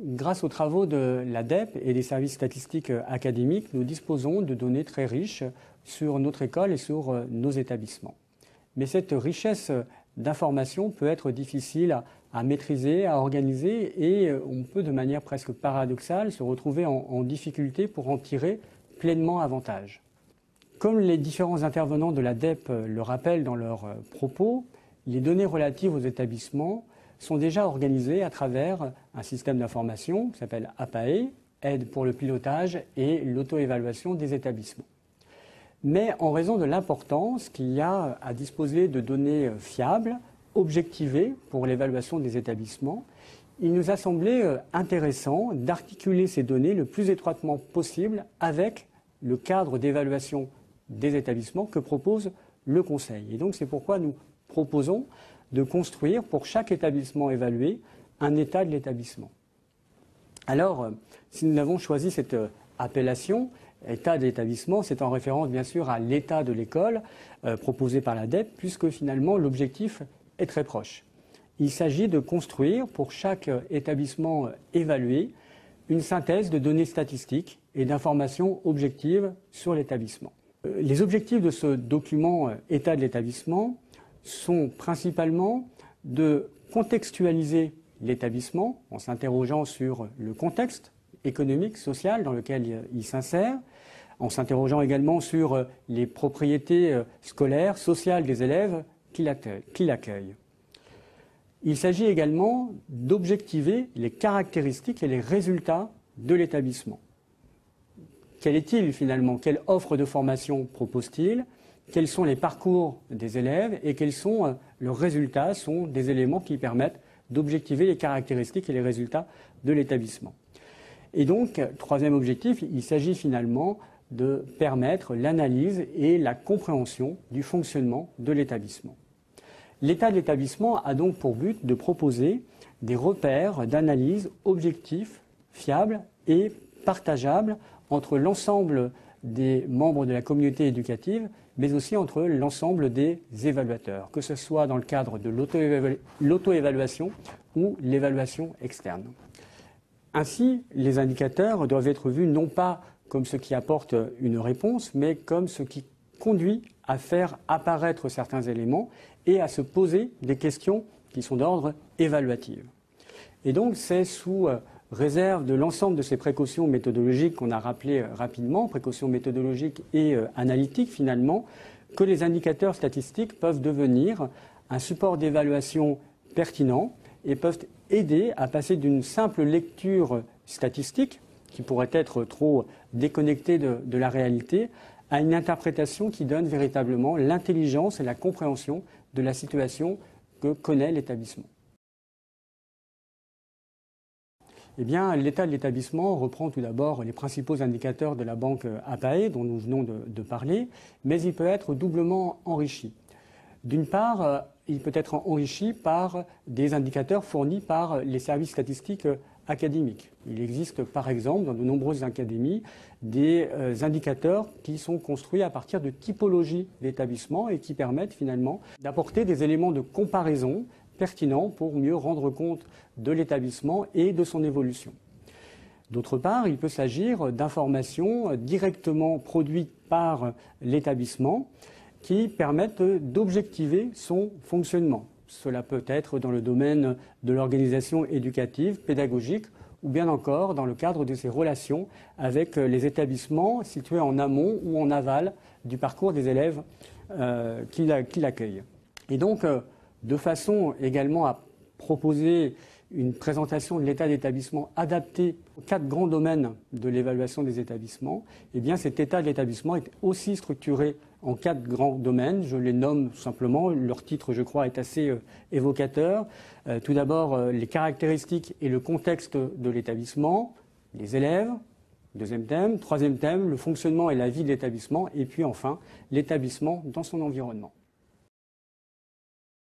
Grâce aux travaux de l'ADEP et des services statistiques académiques, nous disposons de données très riches sur notre école et sur nos établissements. Mais cette richesse d'informations peut être difficile à maîtriser, à organiser, et on peut de manière presque paradoxale se retrouver en difficulté pour en tirer pleinement avantage. Comme les différents intervenants de l'ADEP le rappellent dans leurs propos, les données relatives aux établissements sont déjà organisées à travers un système d'information qui s'appelle APAE, Aide pour le pilotage et l'auto-évaluation des établissements. Mais en raison de l'importance qu'il y a à disposer de données fiables, objectivées pour l'évaluation des établissements, il nous a semblé intéressant d'articuler ces données le plus étroitement possible avec le cadre d'évaluation des établissements que propose le Conseil. Et donc c'est pourquoi nous proposons de construire pour chaque établissement évalué un état de l'établissement. Alors, si nous avons choisi cette appellation, état de l'établissement, c'est en référence bien sûr à l'état de l'école proposé par l'ADEP, puisque finalement l'objectif est très proche. Il s'agit de construire pour chaque établissement évalué une synthèse de données statistiques et d'informations objectives sur l'établissement. Les objectifs de ce document état de l'établissement sont principalement de contextualiser l'établissement en s'interrogeant sur le contexte économique, social dans lequel il s'insère, en s'interrogeant également sur les propriétés scolaires, sociales des élèves qui l'accueillent. Il s'agit également d'objectiver les caractéristiques et les résultats de l'établissement. Quel est-il finalement? Quelle offre de formation propose-t-il? Quels sont les parcours des élèves et quels sont leurs résultats? Sont des éléments qui permettent d'objectiver les caractéristiques et les résultats de l'établissement. Et donc, troisième objectif, il s'agit finalement de permettre l'analyse et la compréhension du fonctionnement de l'établissement. L'état de l'établissement a donc pour but de proposer des repères d'analyse objectifs, fiables et partageables entre l'ensemble des membres de la communauté éducative, mais aussi entre l'ensemble des évaluateurs, que ce soit dans le cadre de l'auto-évaluation ou l'évaluation externe. Ainsi, les indicateurs doivent être vus non pas comme ce qui apporte une réponse, mais comme ce qui conduit à faire apparaître certains éléments et à se poser des questions qui sont d'ordre évaluatif. Et donc, c'est sous réserve de l'ensemble de ces précautions méthodologiques qu'on a rappelées rapidement, précautions méthodologiques et analytiques finalement, que les indicateurs statistiques peuvent devenir un support d'évaluation pertinent et peuvent aider à passer d'une simple lecture statistique, qui pourrait être trop déconnectée de la réalité, à une interprétation qui donne véritablement l'intelligence et la compréhension de la situation que connaît l'établissement. Eh bien, l'état de l'établissement reprend tout d'abord les principaux indicateurs de la banque APAE dont nous venons de parler, mais il peut être doublement enrichi. D'une part, il peut être enrichi par des indicateurs fournis par les services statistiques académiques. Il existe par exemple dans de nombreuses académies des indicateurs qui sont construits à partir de typologies d'établissements et qui permettent finalement d'apporter des éléments de comparaison pertinents pour mieux rendre compte de l'établissement et de son évolution. D'autre part, il peut s'agir d'informations directement produites par l'établissement qui permettent d'objectiver son fonctionnement. Cela peut être dans le domaine de l'organisation éducative, pédagogique, ou bien encore dans le cadre de ses relations avec les établissements situés en amont ou en aval du parcours des élèves qui l'accueillent. Et donc, de façon également à proposer une présentation de l'état d'établissement adaptée aux 4 grands domaines de l'évaluation des établissements, eh bien cet état de l'établissement est aussi structuré en 4 grands domaines. Je les nomme simplement, leur titre je crois est assez évocateur. Tout d'abord les caractéristiques et le contexte de l'établissement, les élèves, deuxième thème, troisième thème, le fonctionnement et la vie de l'établissement, et puis enfin l'établissement dans son environnement.